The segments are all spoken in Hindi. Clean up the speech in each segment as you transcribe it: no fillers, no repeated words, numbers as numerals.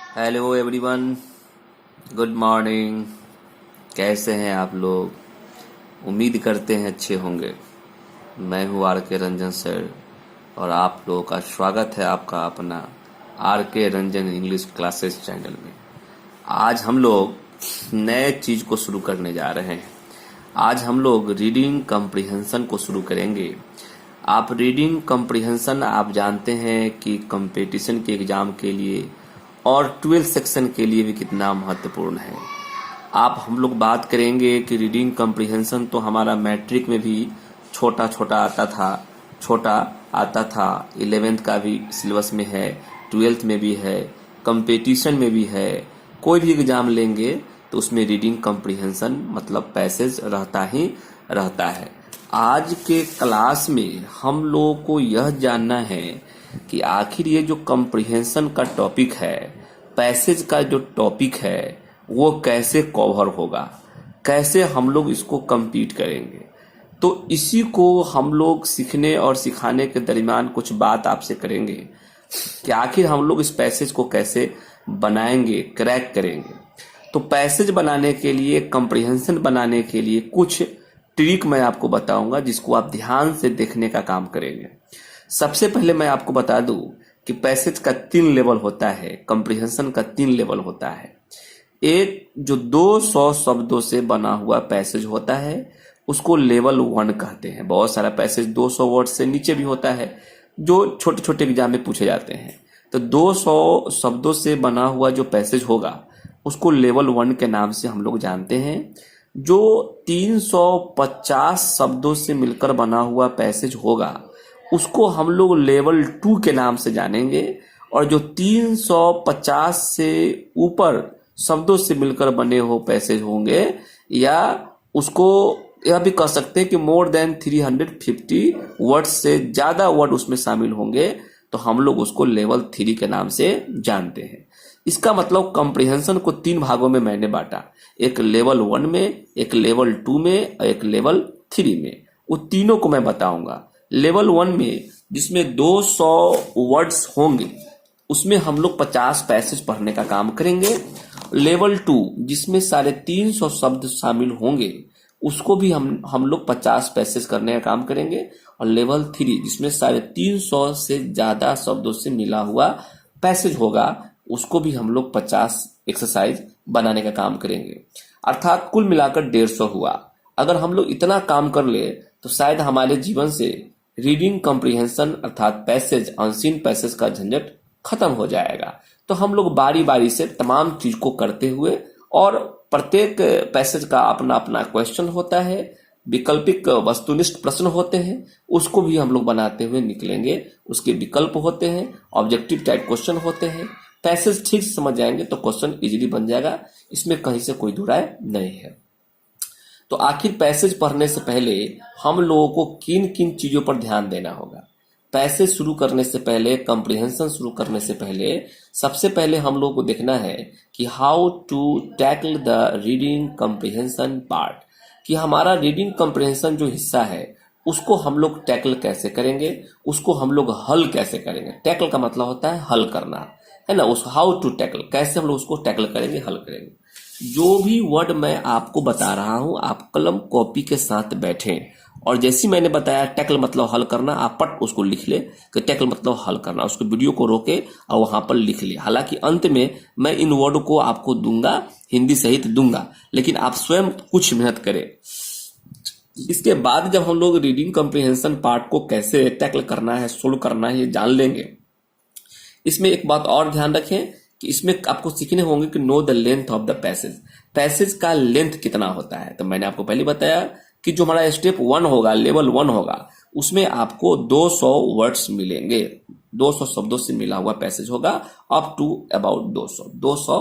Hello everyone, good morning. कैसे हैं आप लोग? उम्मीद करते हैं अच्छे होंगे। मैं हूं आर के रंजन सर और आप लोगों का स्वागत है आपका अपना आर के रंजन इंग्लिश क्लासेस चैनल में। आज हम लोग नए चीज को शुरू करने जा रहे हैं। आज हम लोग रीडिंग कम्प्रिहेंशन को शुरू करेंगे। आप रीडिंग कम्प्रिहेंशन आप जानते हैं कि कंपटीशन के एग्जाम के लिए और 12 सेक्शन के लिए भी कितना महत्वपूर्ण है। आप हम लोग बात करेंगे कि रीडिंग कम्प्रिहेंशन तो हमारा मैट्रिक में भी छोटा छोटा आता था 11th का भी सिलेबस में है, 12th में भी है, कंपटीशन में भी है। कोई भी एग्जाम लेंगे तो उसमें रीडिंग कम्प्रिहेंशन मतलब पैसेज रहता ही रहता है। आज के क्लास में हम लोगों को यह जानना है कि आखिर ये जो कम्प्रिहेंशन का टॉपिक है, पैसेज का जो टॉपिक है, वो कैसे कवर होगा, कैसे हम लोग इसको कंप्लीट करेंगे। तो इसी को हम लोग सीखने और सिखाने के दरमियान कुछ बात आपसे करेंगे कि आखिर हम लोग इस पैसेज को कैसे बनाएंगे, क्रैक करेंगे। तो पैसेज बनाने के लिए, कम्प्रिहेंशन बनाने के लिए कुछ ट्रिक मैं आपको बताऊंगा जिसको आप ध्यान से देखने का काम करेंगे। सबसे पहले मैं आपको बता दूं कि पैसेज का 3 लेवल होता है, कम्प्रिहेंशन का 3 लेवल होता है। एक जो 200 शब्दों से बना हुआ पैसेज होता है उसको लेवल 1 कहते हैं। बहुत सारा पैसेज 200 वर्ड से नीचे भी होता है जो छोटे छोटे एग्जाम में पूछे जाते हैं। तो 200 शब्दों से बना हुआ जो पैसेज होगा उसको लेवल 1 के नाम से हम लोग जानते हैं। जो 350 शब्दों से मिलकर बना हुआ पैसेज होगा उसको हम लोग लेवल 2 के नाम से जानेंगे। और जो 350 से ऊपर शब्दों से मिलकर बने हो पैसेज होंगे, या उसको यह भी कह सकते हैं कि मोर देन 350 वर्ड से ज्यादा वर्ड उसमें शामिल होंगे, तो हम लोग उसको लेवल 3 के नाम से जानते हैं। इसका मतलब कम्प्रिहेंशन को 3 भागों में मैंने बांटा, एक लेवल 1 में, एक लेवल 2 में और एक लेवल 3 में। वो तीनों को मैं बताऊंगा। लेवल 1 में जिसमें 200 वर्ड्स होंगे उसमें हम लोग 50 पैसेज पढ़ने का काम करेंगे। लेवल 2 जिसमें 350 शब्द शामिल होंगे उसको भी हम लोग 50 पैसेज करने का काम करेंगे। और लेवल 3 जिसमें 350 से ज्यादा शब्दों से मिला हुआ पैसेज होगा उसको भी हम लोग 50 एक्सरसाइज बनाने का काम करेंगे। अर्थात कुल मिलाकर 150 हुआ। अगर हम लोग इतना काम कर ले तो शायद हमारे जीवन से रीडिंग कम्प्रिहेंशन अर्थात पैसेज, अनसीन पैसेज का झंझट खत्म हो जाएगा। तो हम लोग बारी बारी से तमाम चीज को करते हुए, और प्रत्येक पैसेज का अपना अपना क्वेश्चन होता है, विकल्पिक वस्तुनिष्ठ प्रश्न होते हैं, उसको भी हम लोग बनाते हुए निकलेंगे। उसके विकल्प होते हैं, ऑब्जेक्टिव टाइप क्वेश्चन होते हैं। पैसेज ठीक से समझ जाएंगे तो क्वेश्चन इजीली बन जाएगा, इसमें कहीं से कोई दुराय नहीं है। तो आखिर पैसेज पढ़ने से पहले हम लोगों को किन किन चीजों पर ध्यान देना होगा? पैसेज शुरू करने से पहले, कम्प्रिहेंशन शुरू करने से पहले सबसे पहले हम लोगों को देखना है कि how to tackle the reading comprehension part, कि हमारा रीडिंग कम्प्रिहेंशन जो हिस्सा है उसको हम लोग टैकल कैसे करेंगे, उसको हम लोग हल कैसे करेंगे। टैकल का मतलब होता है हल करना, है ना। उस हाउ टू टैकल, कैसे हम लोग उसको टैकल करेंगे, हल करेंगे। जो भी वर्ड मैं आपको बता रहा हूं आप कलम कॉपी के साथ बैठें, और जैसे मैंने बताया टैकल मतलब हल करना, आप पट उसको लिख ले कि टैकल मतलब हल करना। उसको वीडियो को रोके और वहां पर लिख ले। हालांकि अंत में मैं इन वर्ड को आपको दूंगा, हिंदी सहित दूंगा, लेकिन आप स्वयं कुछ मेहनत करें। इसके बाद जब हम लोग रीडिंग कम्प्रिहेंशन पार्ट को कैसे टैकल करना है, सोल्व करना है, ये जान लेंगे। इसमें एक बात और ध्यान रखें कि इसमें आपको सीखने होंगे कि know the length of the passage, passage का लेंथ कितना होता है। तो मैंने आपको पहले बताया कि जो हमारा स्टेप 1 होगा, लेवल 1 होगा, उसमें आपको 200 वर्ड्स मिलेंगे, 200 शब्दों से मिला हुआ पैसेज होगा, अप टू अबाउट 200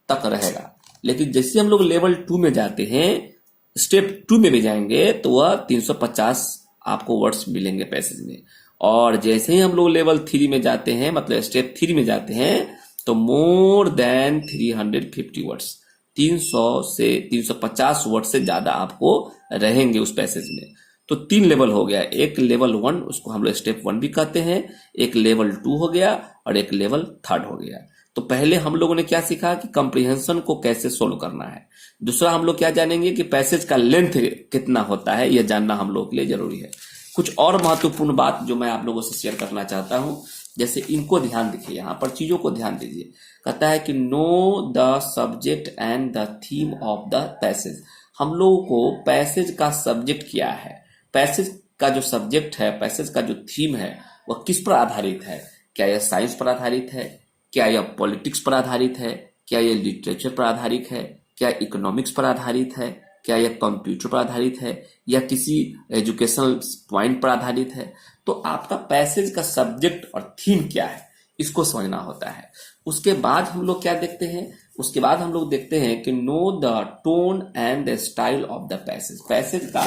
तक रहेगा। लेकिन जैसे हम लोग लेवल 2 में जाते हैं, स्टेप 2 में भी जाएंगे तो वह 350 आपको वर्ड्स मिलेंगे पैसेज में। और जैसे ही हम लोग लेवल 3 में जाते हैं, मतलब स्टेप 3 में जाते हैं, तो मोर देन 350 वर्ड्स, 300 से 350 वर्ड से ज्यादा आपको रहेंगे उस पैसेज में। तो 3 लेवल हो गया, एक लेवल 1 उसको हम लोग स्टेप 1 भी कहते हैं, एक लेवल 2 हो गया और एक लेवल 3 हो गया। तो पहले हम लोगों ने क्या सीखा कि कंप्रीहेंशन को कैसे सोल्व करना है। दूसरा हम लोग क्या जानेंगे कि पैसेज का लेंथ कितना होता है, यह जानना हम लोगों के लिए जरूरी है। कुछ और महत्वपूर्ण बात जो मैं आप लोगों से शेयर करना चाहता हूं, जैसे इनको ध्यान देखिए, यहां पर चीजों को ध्यान दीजिए। कहता है कि know the subject and the theme of the passage. हम लोगों को पैसेज का सब्जेक्ट क्या है, पैसेज का जो सब्जेक्ट है, पैसेज का जो थीम है वह किस पर आधारित है। क्या यह साइंस पर आधारित है, क्या यह पॉलिटिक्स पर आधारित है, क्या यह लिटरेचर पर आधारित है, क्या इकोनॉमिक्स पर आधारित है, क्या यह कंप्यूटर पर आधारित है, या किसी एजुकेशनल पॉइंट पर आधारित है। तो आपका पैसेज का सब्जेक्ट और थीम क्या है, इसको समझना होता है। उसके बाद हम लोग क्या देखते हैं, उसके बाद हम लोग देखते हैं कि know the tone and the style of the passage. Passage का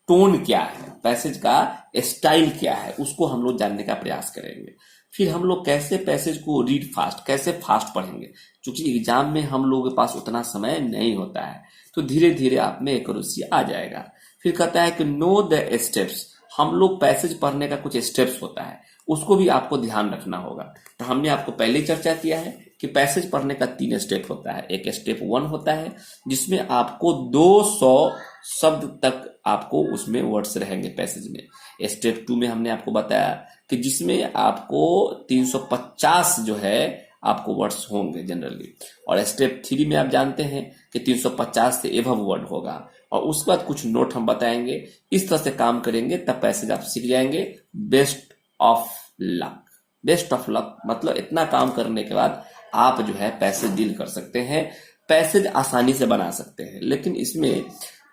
टोन क्या है, पैसेज का स्टाइल क्या है, उसको हम लोग जानने का प्रयास करेंगे। फिर हम लोग कैसे पैसेज को रीड फास्ट, कैसे फास्ट पढ़ेंगे, क्योंकि एग्जाम में हम लोगों के पास उतना समय नहीं होता है, तो धीरे धीरे आप में एक्यूरेसी आ जाएगा। फिर कहता है कि नो द स्टेप्स। हम लोग पैसेज पढ़ने का कुछ स्टेप्स होता है, उसको भी आपको ध्यान रखना होगा। तो हमने आपको पहले ही चर्चा किया है कि पैसेज पढ़ने का 3 स्टेप होता है। एक स्टेप 1 होता है जिसमें आपको 200 शब्द तक आपको उसमें वर्ड्स रहेंगे पैसेज में। स्टेप 2 में हमने आपको बताया कि जिसमें आपको 350 जो है आपको वर्ड्स होंगे जनरली, और स्टेप 3 में आप जानते हैं कि 350 से एबव वर्ड होगा। और उसके बाद कुछ नोट हम बताएंगे, इस तरह से काम करेंगे तब पैसेज आप सीख जाएंगे। Best of luck, best of luck मतलब इतना काम करने के बाद आप जो है पैसेज डील कर सकते हैं, पैसेज आसानी से बना सकते हैं। लेकिन इसमें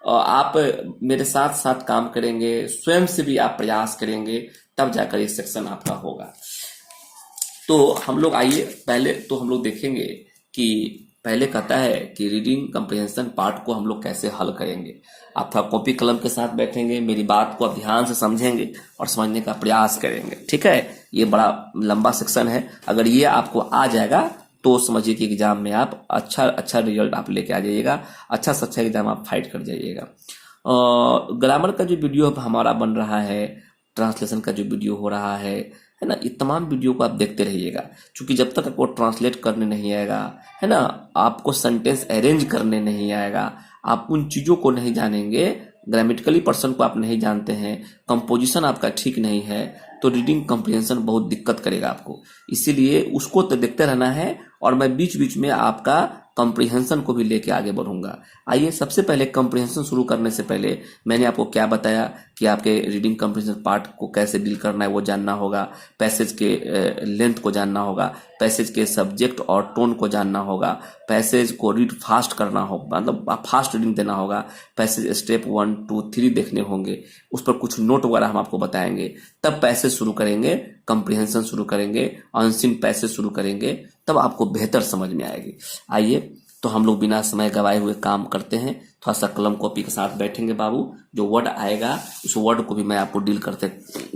आप मेरे साथ साथ काम करेंगे, स्वयं से भी आप प्रयास करेंगे, तब जाकर ये सेक्शन आपका होगा। तो हम लोग आइए पहले तो हम लोग देखेंगे कि पहले कहता है कि रीडिंग कंप्रिहेंशन पार्ट को हम लोग कैसे हल करेंगे। आप थोड़ा कॉपी कलम के साथ बैठेंगे, मेरी बात को आप ध्यान से समझेंगे और समझने का प्रयास करेंगे, ठीक है। ये बड़ा लंबा सेक्शन है, अगर ये आपको आ जाएगा तो समझिए कि एग्जाम में आप अच्छा रिजल्ट आप लेके आ जाइएगा, अच्छा से अच्छा एग्जाम आप फाइट कर जाइएगा। ग्रामर का जो वीडियो अब हमारा बन रहा है, ट्रांसलेशन का जो वीडियो हो रहा है ना, ये तमाम वीडियो को आप देखते रहिएगा, क्योंकि जब तक आपको ट्रांसलेट करने नहीं आएगा, है ना, आपको सेंटेंस अरेंज करने नहीं आएगा, आप उन चीज़ों को नहीं जानेंगे, ग्रामेटिकली पर्सन को आप नहीं जानते हैं, कंपोजिशन आपका ठीक नहीं है, तो रीडिंग कॉम्प्रिहेंशन बहुत दिक्कत करेगा आपको। इसीलिए उसको तो देखते रहना है, और मैं बीच बीच में आपका कॉम्प्रिहेंशन को भी लेके आगे बढ़ूंगा। आइए सबसे पहले कॉम्प्रिहेंशन शुरू करने से पहले मैंने आपको क्या बताया कि आपके रीडिंग कॉम्प्रिहेंशन पार्ट को कैसे डील करना है वो जानना होगा, पैसेज के लेंथ को जानना होगा, पैसेज के सब्जेक्ट और टोन को जानना होगा, पैसेज को रीड फास्ट करना होगा, मतलब फास्ट रीडिंग देना होगा, पैसेज स्टेप 1, 2, 3 देखने होंगे, उस पर कुछ नोट वगैरह हम आपको बताएंगे, तब पैसेज शुरू करेंगे, कॉम्प्रिहेंशन शुरू करेंगे, अनसीन पैसेज शुरू करेंगे, तब आपको बेहतर समझ में आएगी। आइए तो हम लोग बिना समय गवाए हुए काम करते हैं, थोड़ा सा कलम कॉपी के साथ बैठेंगे बाबू, जो वर्ड आएगा उस वर्ड को भी मैं आपको डील करते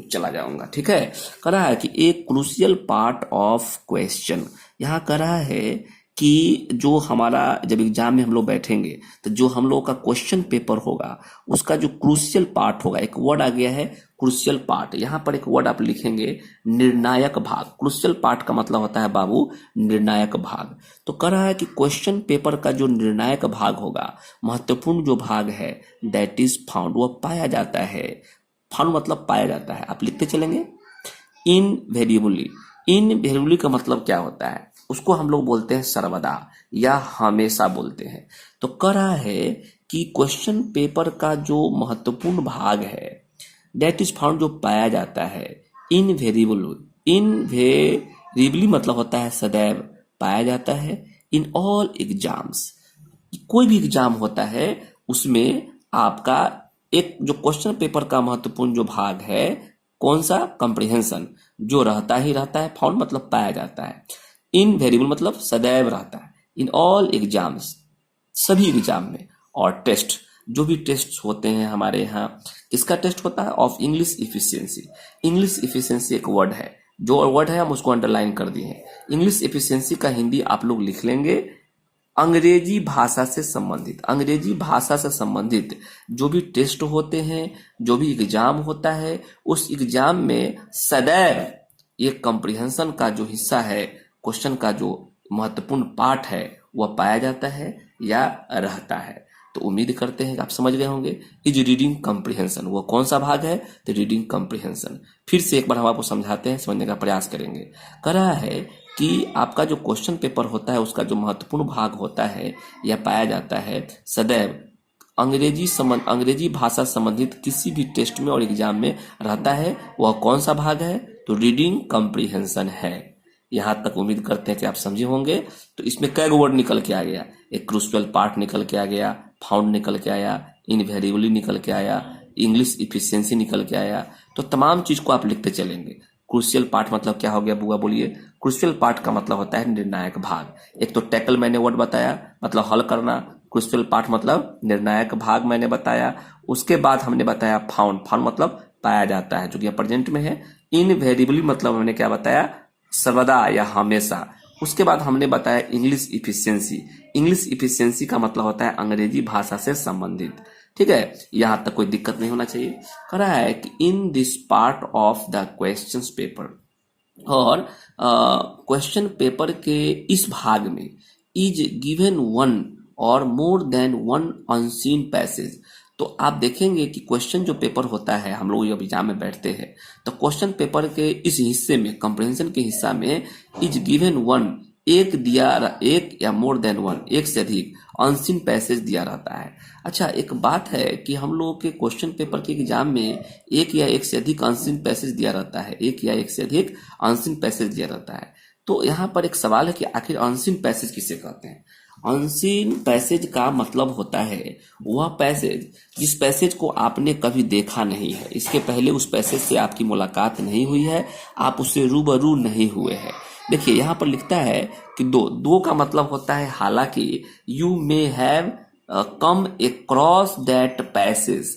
चला जाऊंगा, ठीक है। कह रहा है कि एक क्रूशियल पार्ट ऑफ क्वेश्चन, यहाँ कह रहा है कि जो हमारा जब एग्जाम में हम लोग बैठेंगे तो जो हम लोग का क्वेश्चन पेपर होगा उसका जो क्रूशियल पार्ट होगा, एक वर्ड आ गया है क्रूशियल पार्ट, यहाँ पर एक वर्ड आप लिखेंगे निर्णायक भाग। क्रूशियल पार्ट का मतलब होता है बाबू निर्णायक भाग। तो कह रहा है कि क्वेश्चन पेपर का जो निर्णायक भाग होगा, महत्वपूर्ण जो भाग है, दैट इज फाउंड, वह पाया जाता है। फाउंड मतलब पाया जाता है, आप लिखते चलेंगे। इनवेरिएबली, इनवेरिएबली का मतलब क्या होता है, उसको हम लोग बोलते हैं सर्वदा या हमेशा बोलते हैं। तो कह रहा है कि क्वेश्चन पेपर का जो महत्वपूर्ण भाग है, दैट इज फाउंड, जो पाया जाता है, इनवेरिएबली, इनवेरिएबली मतलब होता है सदैव, पाया जाता है, इन ऑल एग्जाम्स, कोई भी एग्जाम होता है उसमें आपका एक जो क्वेश्चन पेपर का महत्वपूर्ण जो भाग है, कौन सा, कॉम्प्रिहेंशन, जो रहता ही रहता है, फाउंड मतलब पाया जाता है, इनवेरिएबल मतलब सदैव रहता है, इन ऑल एग्जाम्स, सभी एग्जाम में, और टेस्ट, जो भी टेस्ट होते हैं हमारे यहाँ, किसका टेस्ट होता है, of English efficiency. English efficiency एक वर्ड है, जो वर्ड है हम उसको अंडरलाइन कर दिए हैं। इंग्लिश इफिशियंसी का हिंदी आप लोग लिख लेंगे, अंग्रेजी भाषा से संबंधित, अंग्रेजी भाषा से संबंधित जो भी टेस्ट होते हैं, जो भी एग्जाम होता है, उस एग्जाम में सदैव ये कॉम्प्रिहेंशन का जो हिस्सा है, क्वेश्चन का जो महत्वपूर्ण पार्ट है वह पाया जाता है या रहता है। तो उम्मीद करते हैं कि आप समझ गए होंगे। इज रीडिंग कॉम्प्रिहेंशन, वो कौन सा भाग है? तो रीडिंग कॉम्प्रिहेंशन। फिर से एक बार हम आपको समझाते हैं, समझने का प्रयास करेंगे। कह रहा है कि आपका जो क्वेश्चन पेपर होता है उसका जो महत्वपूर्ण भाग होता है या पाया जाता है सदैव अंग्रेजी भाषा संबंधित किसी भी टेस्ट में और एग्जाम में रहता है। वह कौन सा भाग है? तो रीडिंग कॉम्प्रिहेंशन है। यहां तक उम्मीद करते हैं कि आप समझे होंगे। तो इसमें कई वर्ड निकल के आ गया, एक क्रूशियल पार्ट निकल के आ गया, फाउंड निकल के आया, इनवेरिएबली निकल के आया, इंग्लिश इफिशियंसी निकल के आया। तो तमाम चीज को आप लिखते चलेंगे। क्रूशियल पार्ट मतलब क्या हो गया बुआ, बोलिए? क्रूशियल पार्ट का मतलब होता है निर्णायक भाग। एक तो टैकल मैंने वर्ड बताया, मतलब हल करना। क्रूशियल पार्ट मतलब निर्णायक भाग मैंने बताया। उसके बाद हमने बताया फाउंड, फाउंड मतलब पाया जाता है, जो कि प्रेजेंट में है। इनवेरिएबली मतलब हमने क्या बताया? सर्वदा या हमेशा। उसके बाद हमने बताया इंग्लिश इफिशियंसी। इंग्लिश इफिशियंसी का मतलब होता है अंग्रेजी भाषा से संबंधित। ठीक है, यहां तक कोई दिक्कत नहीं होना चाहिए। कह रहा है कि in this part of the question paper, और क्वेश्चन पेपर के इस भाग में इज गिवन वन और more than one unseen passage. तो आप देखेंगे कि क्वेश्चन जो पेपर होता है, हम लोग जब एग्जाम में बैठते हैं तो क्वेश्चन पेपर के इस हिस्से में, कंप्रिहेंशन के हिस्सा में इज गिवन वन, एक या मोर देन वन, एक से अधिक अनसीन पैसेज दिया रहता है। अच्छा, एक बात है कि हम लोगों के क्वेश्चन पेपर के एग्जाम में एक या एक से अधिक अनसीन पैसेज दिया रहता है, एक या एक से अधिक अनसीन पैसेज दिया रहता है। तो यहाँ पर एक सवाल है कि आखिर अनसीन पैसेज किसे कहते हैं? अनसीन पैसेज का मतलब होता है वह पैसेज जिस पैसेज को आपने कभी देखा नहीं है, इसके पहले उस पैसेज से आपकी मुलाकात नहीं हुई है, आप उससे रूबरू नहीं हुए हैं। देखिए यहाँ पर लिखता है कि दो का मतलब होता है हालांकि, you may have come across that passage.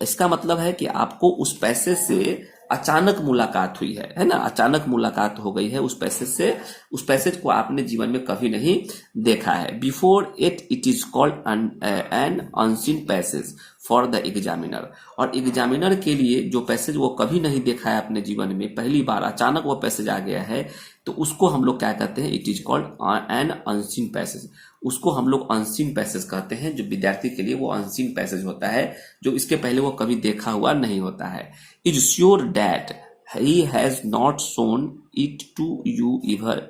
इसका मतलब है कि आपको उस पैसेज से अचानक मुलाकात हुई है ना, अचानक मुलाकात हो गई है उस पैसेज से। उस पैसेज को आपने जीवन में कभी नहीं देखा है। Before it is called an unseen passage for the examiner. और एग्जामिनर के लिए जो पैसेज वो कभी नहीं देखा है अपने जीवन में, पहली बार अचानक वो पैसेज आ गया है, तो उसको हम लोग क्या कहते हैं? It is called an unseen passage. उसको हम लोग अनसीन पैसेज कहते हैं। जो विद्यार्थी के लिए वो अनसीन पैसेज होता है, जो इसके पहले वो कभी देखा हुआ नहीं होता है। Is sure that he has not shown it to you ever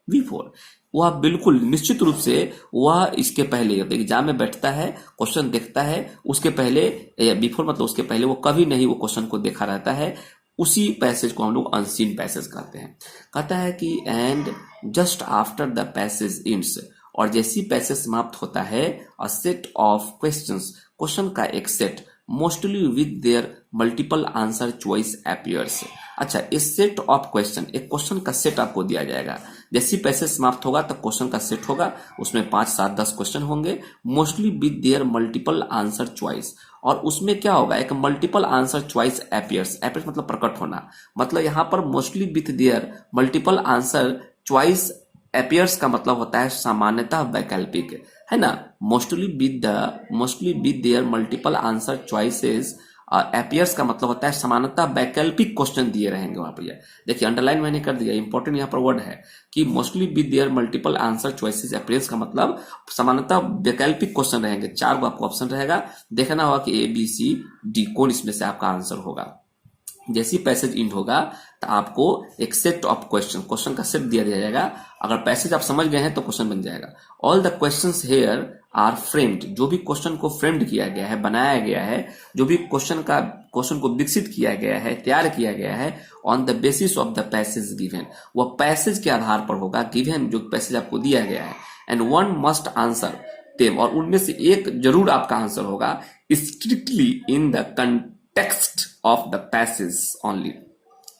before. वह बिल्कुल निश्चित रूप से वह इसके पहले एग्जाम में बैठता है, क्वेश्चन देखता है, उसके पहले बिफोर मतलब उसके पहले वो कभी नहीं वो क्वेश्चन को देखा रहता है। उसी पैसेज को हम लोग अनसीन पैसेज कहते हैं। कहता है कि and just after the passage ends, और जैसी पैसेज समाप्त होता है, a set of questions, question का एक set, mostly with their multiple answer choice appears. अच्छा, इस सेट ऑफ क्वेश्चन, एक क्वेश्चन का सेट आपको दिया जाएगा। जैसी पैसेज समाप्त होगा तो क्वेश्चन का सेट होगा, उसमें 5, 7, 10 क्वेश्चन होंगे, mostly with their multiple answer choice. और उसमें क्या होगा? एक multiple answer choice appears. Appears मतलब प्रकट होना, मतलब यहाँ पर mostly with their multiple answer choice appears का मतलब होता है सामान्यतः वैकल्पिक, है ना। Mostly with their multiple answer choices appears का मतलब होता है सामान्यतः वैकल्पिक क्वेश्चन दिए रहेंगे वहां पर। देखिए अंडरलाइन मैंने कर दिया, इंपॉर्टेंट यहाँ पर वर्ड है कि mostly with their multiple answer choices appears का मतलब सामान्यतः वैकल्पिक क्वेश्चन रहेंगे। 4 गो आपको ऑप्शन रहेगा, देखना होगा कि ABCD कौन इसमें से आपका आंसर होगा। जैसी पैसेज इंड होगा तो आपको एक सेट ऑफ क्वेश्चन का सेट दिया जाएगा। अगर पैसेज आप समझ गए हैं तो क्वेश्चन बन जाएगा। All the questions here are framed, जो भी क्वेश्चन को फ्रेम्ड किया गया है, बनाया गया है, जो भी क्वेश्चन को विकसित किया गया है, तैयार किया गया है, on the basis of the passage given, वह पैसेज के आधार पर होगा। गिवन जो पैसेज आपको दिया गया है, and one must answer them, और उनमें से एक जरूर आपका आंसर होगा, strictly in the context of the passage only.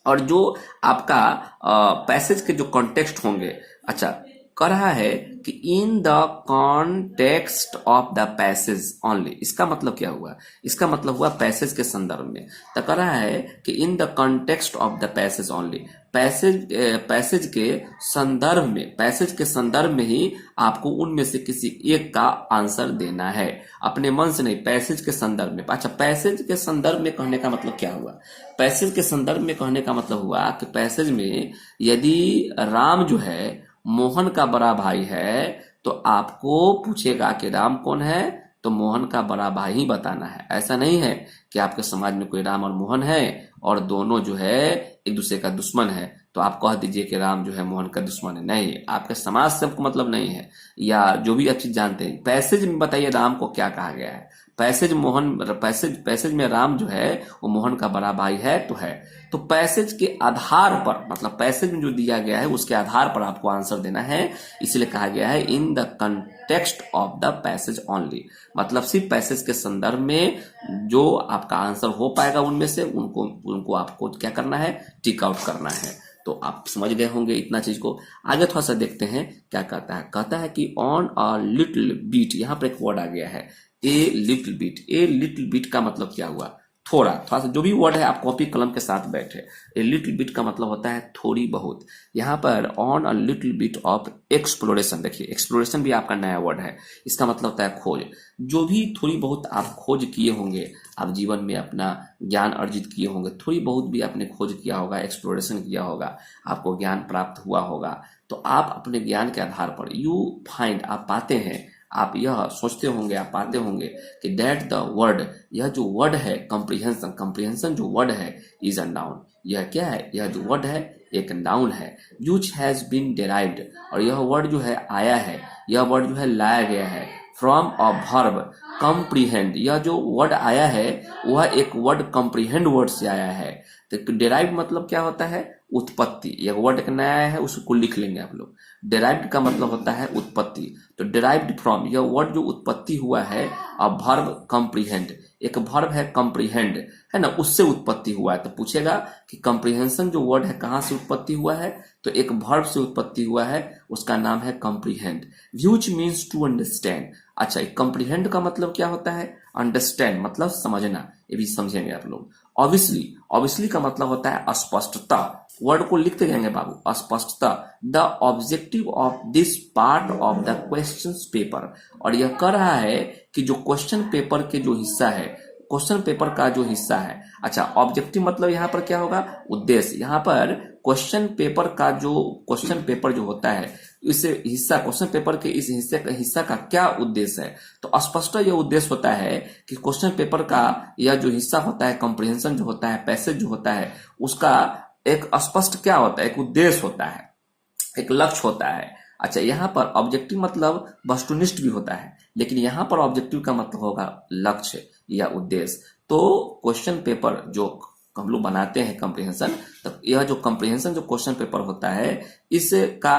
और जो आपका पैसेज के जो कॉन्टेक्स्ट होंगे, अच्छा कह रहा है कि in the context of the passage only. इसका मतलब क्या हुआ? इसका मतलब हुआ पैसेज के संदर्भ में। तो कह रहा है कि in the context of the passage only, passage के संदर्भ में ही आपको उनमें से किसी एक का आंसर देना है, अपने मन से नहीं, पैसेज के संदर्भ में। अच्छा, पैसेज के संदर्भ में कहने का मतलब क्या हुआ? पैसेज के संदर्भ में कहने का मतलब हुआ कि पैसेज में यदि राम जो है मोहन का बड़ा भाई है तो आपको पूछेगा कि राम कौन है, तो मोहन का बड़ा भाई ही बताना है। ऐसा नहीं है कि आपके समाज में कोई राम और मोहन है और दोनों जो है एक दूसरे का दुश्मन है, तो आप कह दीजिए कि राम जो है मोहन का दुश्मन है। नहीं, आपके समाज से आपको मतलब नहीं है, या जो भी आप चीज जानते हैं। पैसेज में बताइए राम को क्या कहा गया है। पैसेज में राम जो है वो मोहन का बड़ा भाई है तो है। तो पैसेज के आधार पर, मतलब पैसेज में जो दिया गया है उसके आधार पर आपको आंसर देना है। इसलिए कहा गया है in the context of the passage only, मतलब सिर्फ पैसेज के संदर्भ में जो आपका आंसर हो पाएगा उनमें से उनको आपको क्या करना है, टिक आउट करना है। तो आप समझ गए होंगे इतना चीज को। आगे थोड़ा सा देखते हैं क्या कहता है कि ऑन अ लिटिल बीट, यहां पर एक वर्ड आ गया है a little bit. A little bit का मतलब क्या हुआ, थोड़ा सा। जो भी वर्ड है आप कॉपी कलम के साथ बैठे। ए लिटिल बिट का मतलब होता है थोड़ी बहुत। यहाँ पर on a little bit of exploration, देखिए एक्सप्लोरेशन भी आपका नया वर्ड है। इसका मतलब होता है खोज। जो भी थोड़ी बहुत आप खोज किए होंगे, आप जीवन में अपना ज्ञान अर्जित किए होंगे, थोड़ी बहुत भी आपने खोज किया होगा, एक्सप्लोरेशन किया होगा, आपको ज्ञान प्राप्त हुआ होगा, तो आप अपने ज्ञान के आधार पर यू फाइंड, आप पाते हैं, आप यह सोचते होंगे, आप पाते होंगे कि दैट द वर्ड, यह जो वर्ड है कॉम्प्रिहेंशन, कॉम्प्रिहेंशन जो वर्ड है इज अ नाउन। यह क्या है, यह जो वर्ड है एक नाउन है। व्हिच हैज बीन डेराइव्ड, और यह वर्ड जो है आया है, यह वर्ड जो है लाया गया है फ्रॉम अ वर्ब कॉम्प्रीहेंड। यह जो वर्ड आया है वह एक वर्ड कॉम्प्रीहेंड वर्ड से आया है। तो डेराइव्ड मतलब क्या होता है, उत्पत्ति। एक वर्ड एक नया आया है, उसको लिख लेंगे आप लोग। डेराइव्ड का मतलब होता है उत्पत्ति। तो डेराइव्ड फ्रॉम, यह वर्ड जो उत्पत्ति हुआ है अ वर्ब कॉम्प्रीहेंड, एक वर्ब है कॉम्प्रीहेंड, है ना, उससे उत्पत्ति हुआ है। तो पूछेगा कि कॉम्प्रीहेंशन जो वर्ड है कहां से उत्पत्ति हुआ है, तो एक वर्ब से उत्पत्ति हुआ है, उसका नाम है comprehend. Which means to understand. अच्छा, कॉम्प्रीहेंड का मतलब क्या होता है, अंडरस्टैंड मतलब समझना, ये भी समझेंगे आप लोग। ऑब्वियसली, ऑब्वियसली का मतलब होता है स्पष्टता। वर्ड को लिखते जाएंगे बाबू, स्पष्टता। The objective of this part of the question paper, और यह कह रहा है कि जो क्वेश्चन पेपर के जो हिस्सा है, क्वेश्चन पेपर का जो हिस्सा है। अच्छा, ऑब्जेक्टिव मतलब यहाँ पर क्या होगा, उद्देश्य। यहाँ पर क्वेश्चन पेपर का जो क्वेश्चन पेपर जो होता है, इस हिस्सा, क्वेश्चन पेपर के इस हिस्सा का क्या उद्देश्य है, तो स्पष्ट यह उद्देश्य होता है कि क्वेश्चन पेपर का यह जो हिस्सा होता है, कॉम्प्रिहेंशन जो होता है, पैसेज जो होता है, उसका एक स्पष्ट क्या होता है, एक उद्देश्य होता है, एक लक्ष्य होता है। अच्छा, यहाँ पर ऑब्जेक्टिव मतलब वस्तुनिष्ठ भी होता है, लेकिन यहाँ पर ऑब्जेक्टिव का मतलब होगा लक्ष्य या उद्देश्य। तो क्वेश्चन पेपर जो हम लोग बनाते हैं कॉम्प्रिहेंशन, तो यह जो कॉम्प्रिहेंशन जो क्वेश्चन पेपर होता है, इसका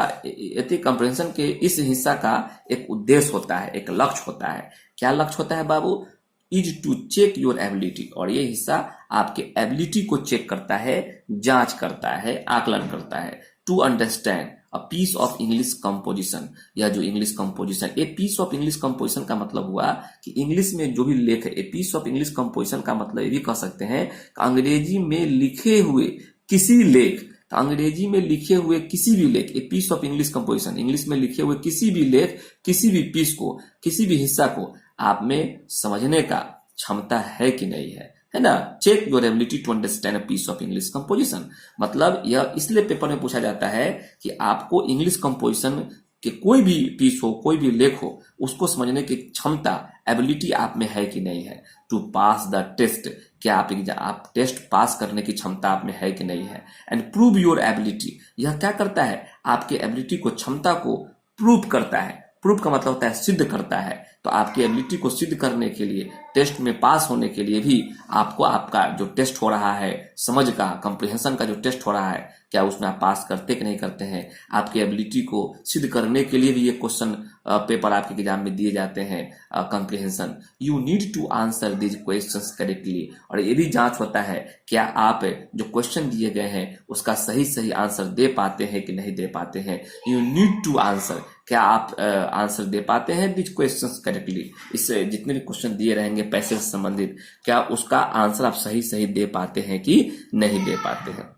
कॉम्प्रिहेंशन के इस हिस्सा का एक उद्देश्य होता है, एक लक्ष्य होता है। क्या लक्ष्य होता है बाबू, is to check your ability, और ये हिस्सा आपके एबिलिटी को चेक करता है, जांच करता है, आकलन करता है। To understand a piece of English composition, या जो English composition, a piece of English composition का मतलब हुआ कि इंग्लिश में जो भी लेख है, a piece of English composition का मतलब ये भी कह सकते हैं कि अंग्रेजी में लिखे हुए किसी लेख, तो अंग्रेजी में लिखे हुए किसी भी लेख, a piece of English composition, English में लिखे हुए किसी भी लेख, किसी भी पीस को, किसी भी हिस्सा को आप में समझने का क्षमता है कि नहीं है ना। Check your ability to understand a piece of English composition, मतलब यह इसलिए पेपर में पूछा जाता है कि आपको इंग्लिश कंपोजिशन के कोई भी पीस हो, कोई भी लेख हो, उसको समझने की क्षमता, एबिलिटी आप में है कि नहीं है। टू पास द टेस्ट, क्या आप टेस्ट पास करने की क्षमता आप में है कि नहीं है। एंड प्रूव योर एबिलिटी, यह क्या करता है, आपके एबिलिटी को, क्षमता को प्रूव करता है। प्रूव का मतलब होता है सिद्ध करता है। तो आपकी एबिलिटी को सिद्ध करने के लिए, टेस्ट में पास होने के लिए भी आपको आपका जो टेस्ट हो रहा है, समझ का, कॉम्प्रिहेंशन का जो टेस्ट हो रहा है, क्या उसमें आप पास करते कि नहीं करते हैं। आपकी एबिलिटी को सिद्ध करने के लिए भी ये क्वेश्चन पेपर आपके एग्जाम में दिए जाते हैं, comprehension. You need to answer these questions correctly, और ये भी जांच होता है क्या आप जो क्वेश्चन दिए गए हैं उसका सही सही आंसर दे पाते हैं कि नहीं दे पाते हैं। यू नीड टू आंसर, क्या आप आंसर दे पाते हैं दीज क्वेश्चंस करेक्टली। इससे जितने भी क्वेश्चन दिए रहेंगे पैसे से संबंधित, क्या उसका आंसर आप सही सही दे पाते हैं कि नहीं दे पाते हैं।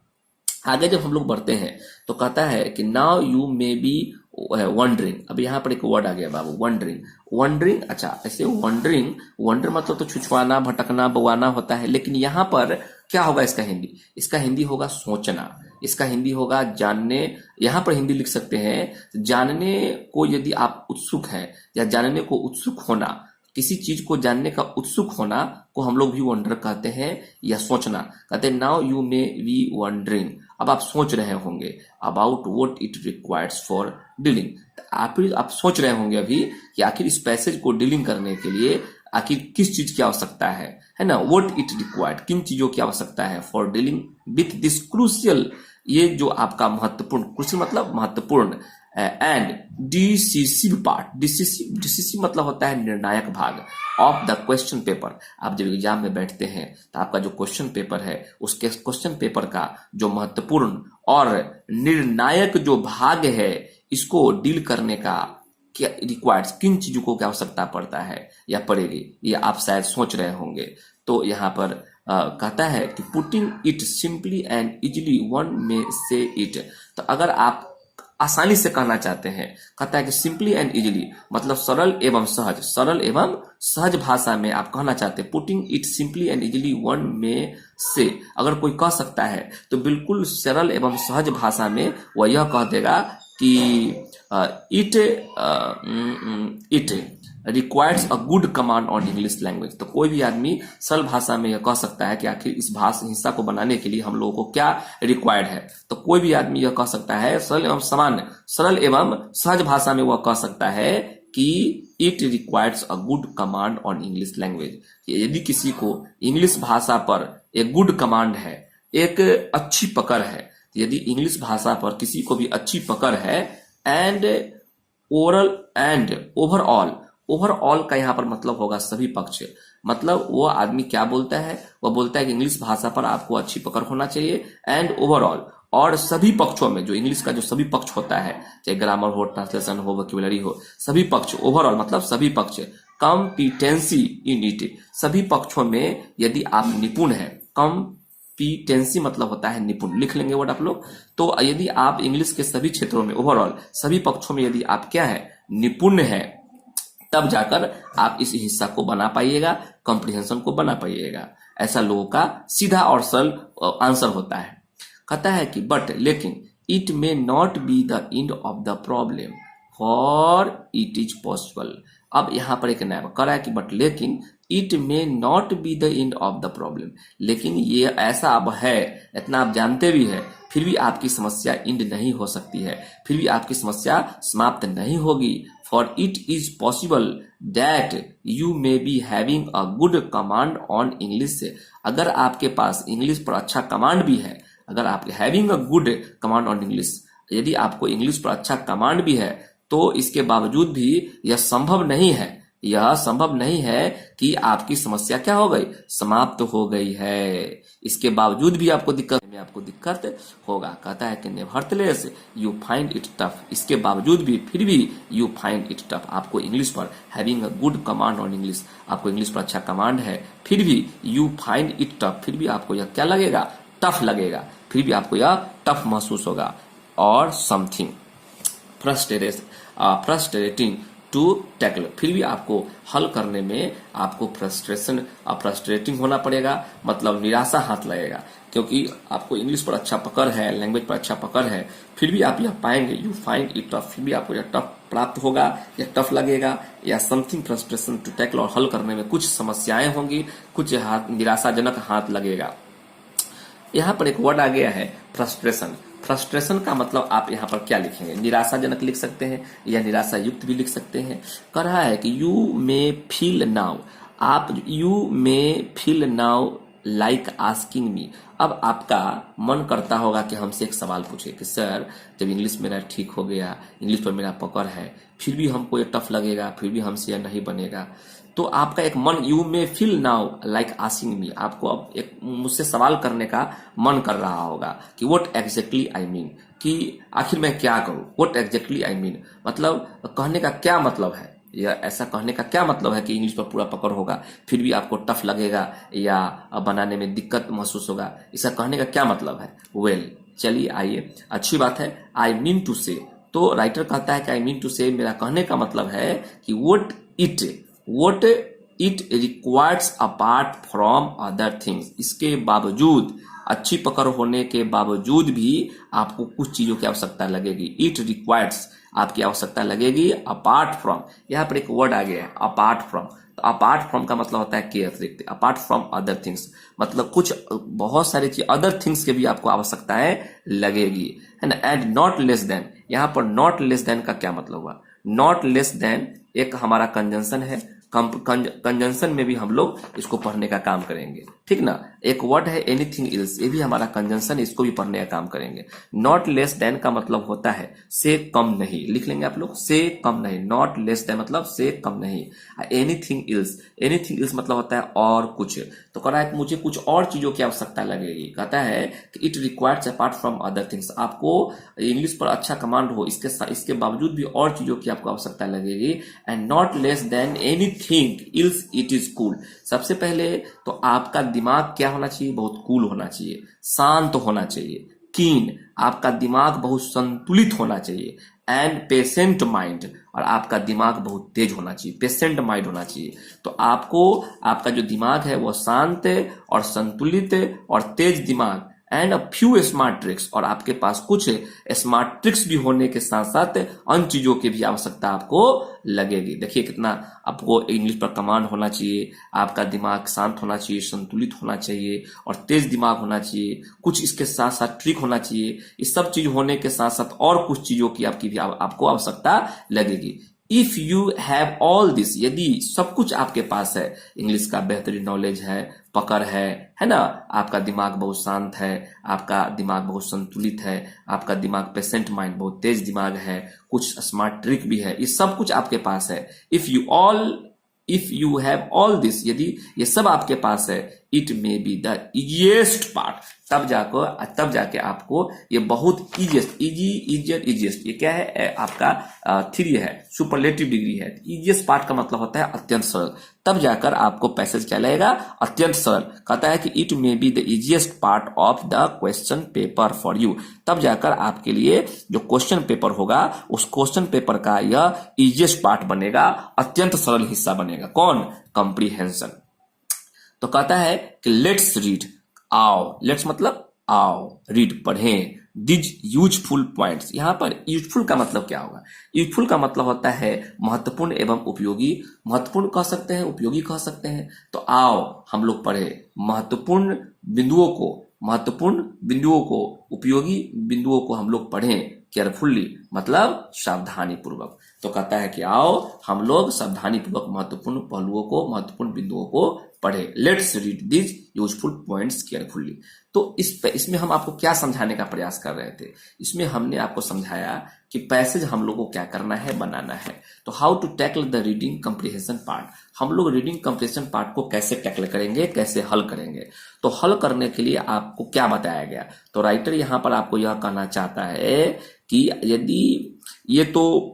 आगे जब हम लोग बढ़ते हैं तो कहता है कि now you may be wondering. अब यहाँ पर एक वर्ड आ गया बाबू, वंडरिंग। वंडरिंग, अच्छा ऐसे वंडरिंग, वंडर मतलब तो छुछवाना, भटकना, बवाना होता है, लेकिन यहाँ पर क्या होगा इसका हिंदी? इसका हिंदी होगा सोचना, इसका हिंदी होगा जानने। यहां पर हिंदी लिख सकते हैं जानने को यदि आप उत्सुक हैं, या जानने को उत्सुक होना, किसी चीज को जानने का उत्सुक होना को हम लोग भी वंडर कहते हैं, या सोचना कहते हैं। Now you may be wondering, अब आप सोच रहे होंगे about what it requires for dealing. आप सोच रहे होंगे अभी कि आखिर इस पैसेज को डीलिंग करने के लिए आखिर किस चीज की आवश्यकता है ना। व्हाट इट रिक्वायर्ड, किन चीजों की आवश्यकता है for dealing with this crucial, ये जो आपका महत्वपूर्ण, क्रूशियल मतलब महत्वपूर्ण, एंड डिसिसिव पार्ट, डिसिसिव मतलब होता है निर्णायक भाग, ऑफ द क्वेश्चन पेपर। आप जब एग्जाम में बैठते हैं तो आपका जो क्वेश्चन पेपर है, उसके क्वेश्चन पेपर का जो महत्वपूर्ण और निर्णायक जो भाग है, इसको डील करने का क्या रिक्वायर्स, किन चीजों को क्या आवश्यकता पड़ता है या पड़ेगी, ये आप शायद सोच रहे होंगे। तो यहाँ पर कहता है कि putting it simply and easily one में से इट। तो अगर आप आसानी से कहना चाहते हैं, कहता है कि सिंपली एंड इजिली मतलब सरल एवं सहज, सरल एवं सहज भाषा में आप कहना चाहते हैं putting it simply and easily one में से, अगर कोई कह सकता है तो बिल्कुल सरल एवं सहज भाषा में वह यह कह देगा कि it requires a good command on English language. तो कोई भी आदमी सरल भाषा में यह कह सकता है कि आखिर इस भाषा हिस्सा को बनाने के लिए हम लोगों को क्या रिक्वायर्ड है। तो कोई भी आदमी यह कह सकता है सरल एवं सहज भाषा में वह कह सकता है कि it requires a good command on English language. यदि किसी को इंग्लिश भाषा पर एक गुड कमांड है, एक अच्छी पकड़ है, यदि इंग्लिश भाषा पर किसी को भी अच्छी पकड़ है, एंड ओरल एंड ओवरऑल का यहाँ पर मतलब होगा सभी पक्ष। मतलब वो आदमी क्या बोलता है, वह बोलता है कि इंग्लिश भाषा पर आपको अच्छी पकड़ होना चाहिए, एंड ओवरऑल, और सभी पक्षों में, जो इंग्लिश का जो सभी पक्ष होता है, चाहे ग्रामर हो, ट्रांसलेशन हो, वोकैबुलरी हो, सभी पक्ष, ओवरऑल मतलब सभी पक्ष, कॉम्पिटेंसी इन इट, सभी पक्षों में यदि आप निपुण है, कॉम्पिटेंसी मतलब होता है निपुण, लिख लेंगे वर्ड आप लोग। तो यदि आप इंग्लिश के सभी क्षेत्रों में, ओवरऑल सभी पक्षों में यदि आप क्या है, निपुण है, तब जाकर आप इस हिस्सा को बना पाइएगा, कॉम्प्रिहेंशन को बना पाइएगा। ऐसा लोगों का सीधा और सरल आंसर होता है। कहता है कि बट लेकिन it may not be the end of the problem for it is possible. अब यहां पर एक नया कह रहा है कि बट लेकिन it may not be the end of the problem, लेकिन ये ऐसा अब है, इतना आप जानते भी है, फिर भी आपकी समस्या एंड नहीं हो सकती है, फिर भी आपकी समस्या समाप्त नहीं होगी। For it is possible that you may be having a good command on English. अगर आपके पास इंग्लिश पर अच्छा कमांड भी है, अगर आप having a good command on English, यदि आपको इंग्लिश पर अच्छा कमांड भी है, तो इसके बावजूद भी यह संभव नहीं है, यह संभव नहीं है कि आपकी समस्या क्या हो गई, समाप्त हो गई है। इसके बावजूद भी आपको दिक्कत होगा। कहता है कि nevertheless you find it tough, इसके बावजूद भी, फिर भी यू फाइंड इट टफ, आपको इंग्लिश पर having a good command on English, आपको इंग्लिश पर अच्छा कमांड है, फिर भी यू फाइंड इट टफ, फिर भी आपको यह क्या लगेगा, टफ लगेगा, फिर भी आपको यह टफ महसूस होगा। और समथिंग फ्रस्ट्रेटिंग टू टैकल, फिर भी आपको हल करने में आपको फ्रस्ट्रेटिंग होना पड़ेगा, मतलब निराशा हाथ लगेगा, क्योंकि आपको इंग्लिश पर अच्छा पकड़ है, लैंग्वेज पर अच्छा पकड़ है, फिर भी आप यह पाएंगे, यू फाइंड इट टफ, फिर भी आपको यह टफ प्राप्त होगा, यह टफ लगेगा, या समथिंग फ्रस्ट्रेशन टू टैकल, और हल करने में कुछ समस्याएं होंगी, कुछ निराशाजनक हाथ लगेगा। यहाँ पर एक वर्ड आ गया है फ्रस्ट्रेशन। फ्रस्ट्रेशन का मतलब आप यहाँ पर क्या लिखेंगे, निराशाजनक लिख सकते हैं या निराशा युक्त भी लिख सकते हैं। कह रहा है कि यू मे फील नाउ, आप you may feel now like asking me. अब आपका मन करता होगा कि हमसे एक सवाल पूछे कि सर, जब इंग्लिश मेरा ठीक हो गया, इंग्लिश पर मेरा पकड़ है, फिर भी हमको ये टफ लगेगा, फिर भी हमसे यह नहीं बनेगा। तो आपका एक मन, you may feel now like asking me, आपको अब एक मुझसे सवाल करने का मन कर रहा होगा कि व्हाट एग्जैक्टली आई मीन, कि आखिर मैं क्या करूं, व्हाट एग्जैक्टली आई मीन, मतलब कहने का क्या मतलब है, या ऐसा कहने का क्या मतलब है कि इंग्लिश पर पूरा पकड़ होगा, फिर भी आपको टफ लगेगा या बनाने में दिक्कत महसूस होगा, इसका कहने का क्या मतलब है। वेल, चलिए आइए, अच्छी बात है, आई मीन टू से, तो राइटर कहता है कि आई मीन टू से, मेरा कहने का मतलब है कि what it requires apart from other things, इसके बावजूद, अच्छी पकड़ होने के बावजूद भी आपको कुछ चीजों की आवश्यकता लगेगी। इट रिक्वायर्स, आपकी आवश्यकता लगेगी अपार्ट फ्रॉम, यहाँ पर एक वर्ड आ गया है अपार्ट फ्रॉम। तो अपार्ट फ्रॉम का मतलब होता है के अतिरिक्त, अपार्ट फ्रॉम अदर थिंग्स, मतलब कुछ बहुत सारी चीज अदर थिंग्स के भी आपको आवश्यकताएं लगेगी, है ना। एंड नॉट लेस देन, यहाँ पर नॉट लेस देन का क्या मतलब हुआ? नॉट लेस देन एक हमारा कंजंक्शन है, कंजंक्शन में भी हम लोग इसको पढ़ने का काम करेंगे, ठीक ना। एक वर्ड है एनीथिंग एल्स, ये भी हमारा कंजंक्शन, इसको भी पढ़ने का काम करेंगे। नॉट लेस देन का मतलब होता है से कम नहीं, लिख लेंगे आप लोग, से कम नहीं। नॉट लेस देन मतलब से कम नहीं। एनीथिंग एल्स, एनीथिंग एल्स मतलब होता है और कुछ। तो कह रहा है कि मुझे कुछ और चीजों की आवश्यकता लगेगी, कहता है कि it requires apart from other things, आपको इंग्लिश पर अच्छा कमांड हो, इसके बावजूद भी और चीजों की आपको आवश्यकता लगेगी। And not less than anything else it is cool. सबसे पहले तो आपका दिमाग क्या होना चाहिए? बहुत कूल होना चाहिए, शांत होना चाहिए। कीन, आपका दिमाग बहुत संतुलित होना चाहिए। एंड पेशेंट माइंड, और आपका दिमाग बहुत तेज होना चाहिए, पेशेंट माइंड होना चाहिए। तो आपको आपका जो दिमाग है वो शांत और संतुलित और तेज दिमाग, and a few smart tricks, और आपके पास कुछ स्मार्ट ट्रिक्स भी होने के साथ साथ अन्य चीजों की भी आवश्यकता आपको लगेगी। देखिए कितना आपको इंग्लिश पर कमांड होना चाहिए, आपका दिमाग शांत होना चाहिए, संतुलित होना चाहिए और तेज दिमाग होना चाहिए, कुछ इसके साथ साथ ट्रिक होना चाहिए। इस सब चीज होने के साथ साथ और कुछ चीजों की आपकी भी आपको आवश्यकता लगेगी। If you have all this, यदि सब कुछ आपके पास है, इंग्लिश का बेहतरीन नॉलेज है, पकड़ है ना, आपका दिमाग बहुत शांत है, आपका दिमाग बहुत संतुलित है, आपका दिमाग पेशेंट माइंड बहुत तेज दिमाग है, कुछ स्मार्ट ट्रिक भी है, ये सब कुछ आपके पास है। If you have all this, यदि ये सब आपके पास है, it may be the easiest part, तब जाके आपको ये बहुत इजीएस्ट, ये क्या है? आपका 3 है, सुपरलेटिव डिग्री है। इजीएस्ट पार्ट का मतलब होता है अत्यंत सरल, तब जाकर आपको पैसेज क्या लगेगा? अत्यंत सरल। कहता है कि it may be the easiest part of the question paper for you, तब जाकर आपके लिए जो क्वेश्चन पेपर होगा उस क्वेश्चन पेपर का यह इजीएस्ट पार्ट बनेगा, अत्यंत सरल हिस्सा बनेगा। कौन? कॉम्प्रिहेंशन। तो कहता है कि लेट्स रीड, आओ, लेट्स मतलब आओ, रीड पढ़ें, दिज यूजफुल पॉइंट्स। यहां पर यूजफुल का मतलब क्या होगा? यूजफुल का मतलब होता है महत्वपूर्ण एवं उपयोगी, महत्वपूर्ण कह सकते हैं, उपयोगी कह सकते हैं। तो आओ हम लोग पढ़े महत्वपूर्ण बिंदुओं को, उपयोगी बिंदुओं को हम लोग पढ़ें केयरफुली, मतलब सावधानी पूर्वक। तो कहता है कि आओ हम लोग सावधानी पूर्वक महत्वपूर्ण पहलुओं को, महत्वपूर्ण बिंदुओं को पढ़े। Let's read this useful points carefully. तो इसमें हम आपको क्या समझाने का प्रयास कर रहे थे? इसमें हमने आपको समझाया कि पैसेज हम लोग को क्या करना है, बनाना है। तो how to tackle the reading comprehension part, हम लोग रीडिंग कंप्रिहेंशन पार्ट को कैसे टैकल करेंगे, कैसे हल करेंगे। तो हल करने के लिए आपको क्या बताया गया? तो राइटर यहां पर आपको यह कहना चाहता है कि यदि ये तो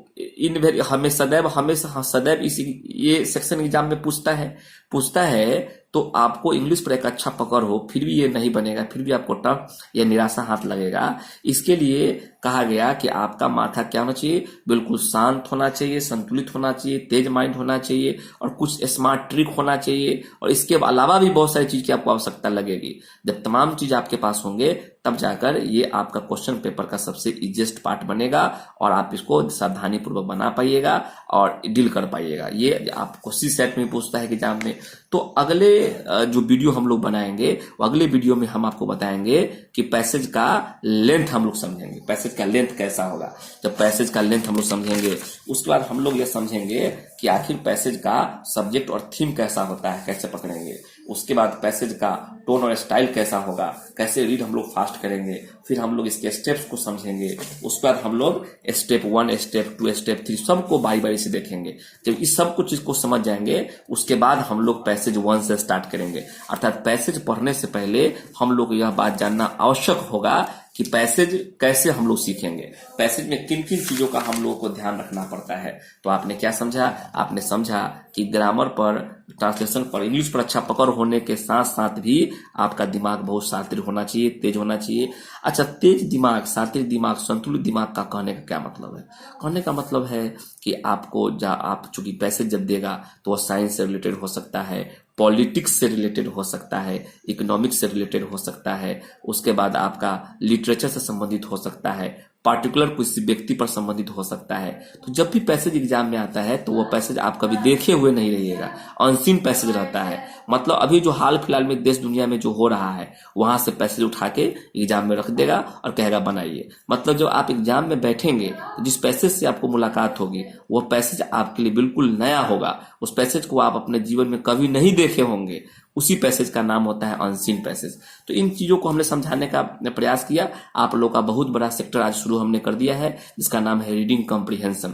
हमें सदैव इसी ये सेक्शन एग्जाम में पूछता है तो आपको इंग्लिश पर एक अच्छा पकड़ हो, फिर भी ये नहीं बनेगा, फिर भी आपको टफ या निराशा हाथ लगेगा। इसके लिए कहा गया कि आपका माथा क्या होना चाहिए? बिल्कुल शांत होना चाहिए, संतुलित होना चाहिए, तेज माइंड होना चाहिए और कुछ स्मार्ट ट्रिक होना चाहिए, और इसके अलावा भी बहुत सारी चीज की आपको आवश्यकता लगेगी। जब तमाम चीज आपके पास होंगे तब जाकर ये आपका क्वेश्चन पेपर का सबसे इजीएस्ट पार्ट बनेगा और आप इसको सावधानी पूर्वक बना पाइएगा और डील कर पाइएगा। ये आपको सी सेट में पूछता है एग्जाम में। तो अगले जो वीडियो हम लोग बनाएंगे, वो अगले वीडियो में हम आपको बताएंगे कि पैसेज का लेंथ हम लोग समझेंगे, पैसेज का लेंथ कैसा होगा। जब पैसेज का लेंथ हम लोग समझेंगे उसके बाद हम लोग ये समझेंगे कि आखिर पैसेज का सब्जेक्ट और थीम कैसा होता है, कैसे पकड़ेंगे। उसके बाद पैसेज का टोन और स्टाइल कैसा होगा, कैसे रीड हम लोग फास्ट करेंगे। फिर हम लोग इसके स्टेप्स को समझेंगे। उसके बाद हम लोग स्टेप 1, स्टेप 2, स्टेप 3 सबको बारी बारी से देखेंगे। जब इस सब कुछ इसको समझ जाएंगे उसके बाद हम लोग पैसेज 1 से स्टार्ट करेंगे। अर्थात पैसेज पढ़ने से पहले हम लोग यह बात जानना आवश्यक होगा कि कि पैसेज कैसे हम लोग सीखेंगे, पैसेज में किन किन चीजों का हम लोगों को ध्यान रखना पड़ता है। तो आपने क्या समझा, आपने समझा कि ग्रामर पर, ट्रांसलेशन पर, इंग्लिश पर अच्छा पकड़ होने के साथ साथ भी आपका दिमाग बहुत शातिर होना चाहिए, तेज होना चाहिए। अच्छा, तेज दिमाग, शातिर दिमाग, संतुलित दिमाग का कहने का क्या मतलब है? कहने का मतलब है कि आपको आप चूंकि पैसेज जब देगा तो वो साइंस से रिलेटेड हो सकता है, पॉलिटिक्स से रिलेटेड हो सकता है, इकोनॉमिक्स से रिलेटेड हो सकता है, उसके बाद आपका लिटरेचर से संबंधित हो सकता है, पार्टिकुलर किसी व्यक्ति पर संबंधित हो सकता है। तो जब भी पैसेज एग्जाम में आता है तो वो पैसेज आप कभी देखे हुए नहीं रहिएगा, अनसीन पैसेज रहता है। मतलब अभी जो हाल फिलहाल में देश दुनिया में जो हो रहा है वहां से पैसेज उठा के एग्जाम में रख देगा और कहेगा बनाइए। मतलब जब आप एग्जाम में बैठेंगे तो जिस पैसेज से आपको मुलाकात होगी वो पैसेज आपके लिए बिल्कुल नया होगा, उस पैसेज को आप अपने जीवन में कभी नहीं देखे होंगे, उसी पैसेज का नाम होता है अनसीन पैसेज। तो इन चीजों को हमने समझाने का प्रयास किया। आप लोग का बहुत बड़ा सेक्टर आज शुरू हमने कर दिया है जिसका नाम है रीडिंग कॉम्प्रिहेंशन।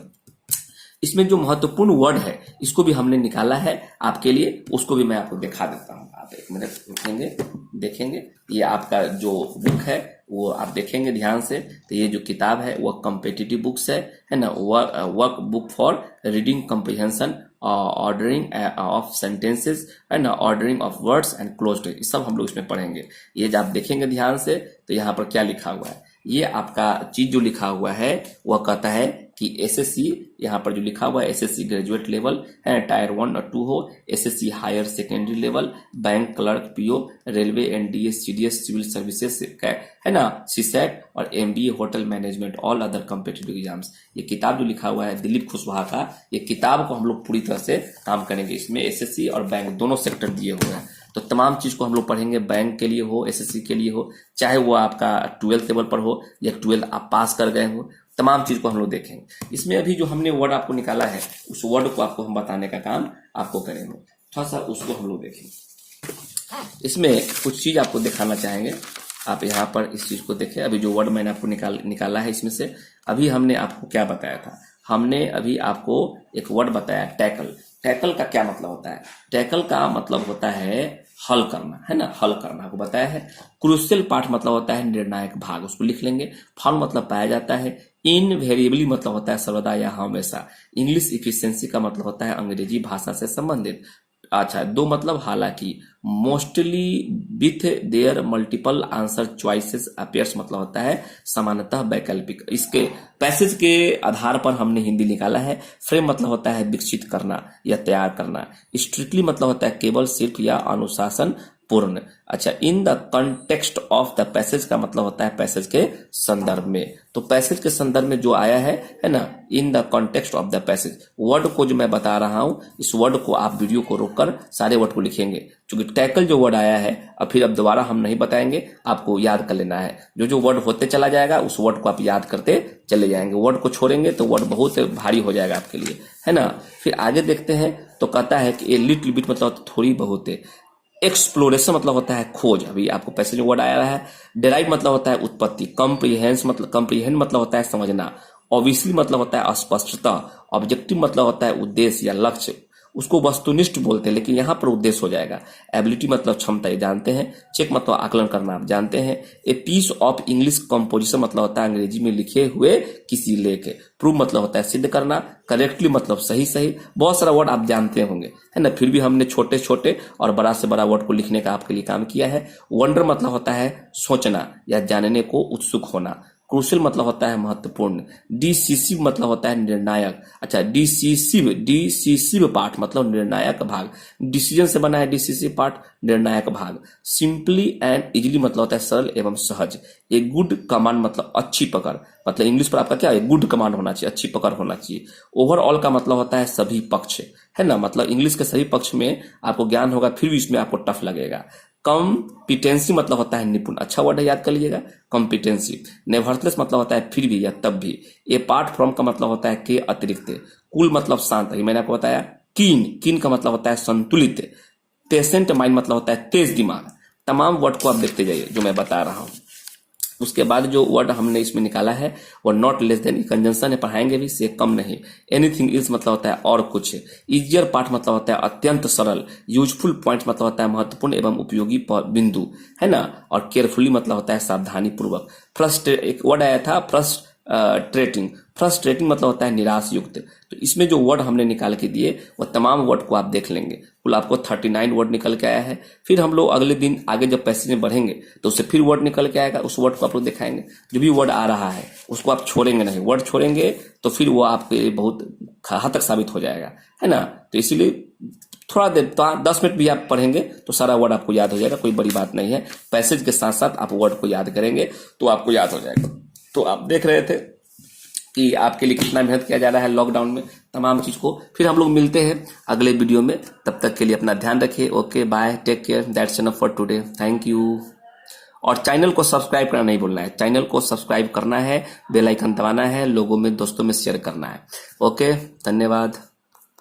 इसमें जो महत्वपूर्ण वर्ड है इसको भी हमने निकाला है आपके लिए, उसको भी मैं आपको दिखा देता हूँ। आप एक मिनट रुकेंगे, देखेंगे। ये आपका जो बुक है वो आप देखेंगे ध्यान से, तो ये जो किताब है वो कॉम्पिटिटिव बुक्स है ना, work book for reading comprehension, ordering of sentences and ordering of words and closed, ये सब हम लोग इसमें पढ़ेंगे। ये जब आप देखेंगे ध्यान से तो यहाँ पर क्या लिखा हुआ है, ये आपका चीज जो लिखा हुआ है वह कहता है कि एसएससी, यहाँ पर जो लिखा हुआ है एसएससी ग्रेजुएट लेवल है, टायर 1 और 2 हो, SSC higher secondary level, bank clerk, PO, railway, NDS, CDS, civil services है ना, सीसेट और MBA, hotel management, all other competitive exams. ये किताब जो लिखा हुआ है दिलीप कुशवाहा का, ये किताब को हम लोग पूरी तरह से काम करेंगे। इसमें एसएससी और बैंक दोनों सेक्टर दिए हुए हैं, तो तमाम चीज को हम लोग पढ़ेंगे। बैंक के लिए हो, एसएससी के लिए हो, चाहे वो आपका 12th लेवल पर हो या 12th आप पास कर गए हो, तमाम चीज को हम लोग देखेंगे। इसमें अभी जो हमने वर्ड आपको निकाला है उस वर्ड को आपको हम बताने का काम आपको करेंगे। थोड़ा सा उसको हम लोग देखेंगे। इसमें कुछ चीज आपको दिखाना चाहेंगे, आप यहाँ पर इस चीज को देखें। अभी जो वर्ड मैंने आपको निकाला है इसमें से अभी हमने आपको क्या बताया था, हमने अभी आपको एक वर्ड बताया टैकल। टैकल का क्या मतलब होता है? टैकल का मतलब होता है हल करना, है ना, हल करना आपको बताया है। क्रूशियल पार्ट मतलब होता है निर्णायक भाग, उसको लिख लेंगे। फॉर्म मतलब पाया जाता है। इनवेरिएबली मतलब होता है सर्वदा या हमेशा। इंग्लिश इफिशिएंसी का मतलब होता है अंग्रेजी भाषा से संबंधित। अच्छा, 2 मतलब हालांकि। Mostly with their multiple answer choices appears मतलब होता है सामान्यतः वैकल्पिक। इसके पैसेज के आधार पर हमने हिंदी निकाला है। फ्रेम मतलब होता है विकसित करना या तैयार करना। स्ट्रिक्टली मतलब होता है केवल, सिर्फ या अनुशासन पूर्ण। अच्छा, in the context of the passage का मतलब होता है पैसेज के संदर्भ में। तो पैसेज के संदर्भ में जो आया है ना, in the context of the passage, word को जो मैं बता रहा हूं इस वर्ड को आप वीडियो को रोककर सारे वर्ड को लिखेंगे, क्योंकि टैकल जो वर्ड आया है अब फिर अब दोबारा हम नहीं बताएंगे, आपको याद कर लेना है। जो जो वर्ड होते चला जाएगा उस वर्ड को आप याद करते चले जाएंगे। वर्ड को छोड़ेंगे तो वर्ड बहुत भारी हो जाएगा आपके लिए, है ना। फिर आगे देखते हैं तो कहता है कि ए लिटिल बिट मतलब थोड़ी बहुत है। एक्सप्लोरेशन मतलब होता है खोज, अभी आपको पैसेज वर्ड आया है। डेराइव मतलब होता है उत्पत्ति। कॉम्प्रीहेंड मतलब होता है समझना। ऑब्वियसली मतलब होता है स्पष्टता। ऑब्जेक्टिव मतलब होता है उद्देश्य या लक्ष्य, उसको वस्तुनिष्ठ बोलते हैं लेकिन यहाँ पर उद्देश्य हो जाएगा। एबिलिटी मतलब क्षमता, ये जानते हैं। चेक मतलब आकलन करना, आप जानते हैं। A piece of English composition मतलब होता है अंग्रेजी में लिखे हुए किसी लेख। प्रूव मतलब होता है सिद्ध करना। करेक्टली मतलब सही सही। बहुत सारा वर्ड आप जानते होंगे, है ना, फिर भी हमने छोटे छोटे और बड़ा से बड़ा वर्ड को लिखने का आपके लिए काम किया है। वंडर मतलब होता है सोचना या जानने को उत्सुक होना। क्रूशियल मतलब होता है महत्वपूर्ण। डिसिसिव मतलब होता है निर्णायक। अच्छा, डिसिसिव पार्ट मतलब निर्णायक भाग। डिसीजन से बना है डिसिसिव पार्ट, निर्णायक भाग। सिंपली एंड इजीली मतलब होता है सरल एवं सहज। ए गुड कमांड मतलब अच्छी पकड़, मतलब इंग्लिश पर आपका क्या है, गुड कमांड होना चाहिए, अच्छी पकड़ होना चाहिए। ओवरऑल का मतलब होता है सभी पक्ष, है ना, मतलब इंग्लिश के सभी पक्ष में आपको ज्ञान होगा फिर भी इसमें आपको टफ लगेगा। कॉम्पिटेंसी मतलब होता है निपुण, अच्छा वर्ड है, याद कर लीजिएगा कॉम्पिटेंसी। नेवरथलेस मतलब होता है फिर भी या तब भी। ए पार्ट फ्रॉम का मतलब होता है के अतिरिक्त। कूल मतलब शांत, ये मैंने आपको बताया। कीन का मतलब होता है संतुलित। पेशेंट माइंड मतलब होता है तेज दिमाग। तमाम वर्ड को आप देखते जाइए जो मैं बता रहा हूं। उसके बाद जो वर्ड हमने इसमें निकाला है वो नॉट लेस देन, कंजंक्शन है, पढ़ाएंगे भी, से कम नहीं। एनीथिंग इज मतलब होता है और कुछ। इजियर पार्ट मतलब होता है अत्यंत सरल। यूजफुल पॉइंट मतलब होता है महत्वपूर्ण एवं उपयोगी बिंदु, है ना। और केयरफुली मतलब होता है सावधानी पूर्वक। एक वर्ड आया था फ्रस्ट्रेटिंग। फ्रस्ट्रेटिंग मतलब होता है निराश युक्त। तो इसमें जो वर्ड हमने निकाल के दिए वो तमाम वर्ड को आप देख लेंगे, कुल आपको 39 वर्ड निकल के आया है। फिर हम लोग अगले दिन आगे जब पैसेज में बढ़ेंगे तो उससे फिर वर्ड निकल के आएगा, उस वर्ड को आप लोग दिखाएंगे। जो भी वर्ड आ रहा है उसको आप छोड़ेंगे नहीं, वर्ड छोड़ेंगे तो फिर वो आपके बहुत हद तक साबित हो जाएगा, है ना। तो इसीलिए थोड़ा देर, 10 मिनट भी आप पढ़ेंगे तो सारा वर्ड आपको याद हो जाएगा, कोई बड़ी बात नहीं है। पैसेज के साथ साथ आप वर्ड को याद करेंगे तो आपको याद हो जाएगा। तो आप देख रहे थे कि आपके लिए कितना मेहनत किया जा रहा है लॉकडाउन में तमाम चीज को। फिर हम लोग मिलते हैं अगले वीडियो में, तब तक के लिए अपना ध्यान रखिए। Okay, bye, take care, that's enough for today, thank you. और चैनल को सब्सक्राइब करना नहीं भूलना है, चैनल को सब्सक्राइब करना है, बेल आइकन दबाना है, लोगों में, दोस्तों में शेयर करना है। ओके, धन्यवाद।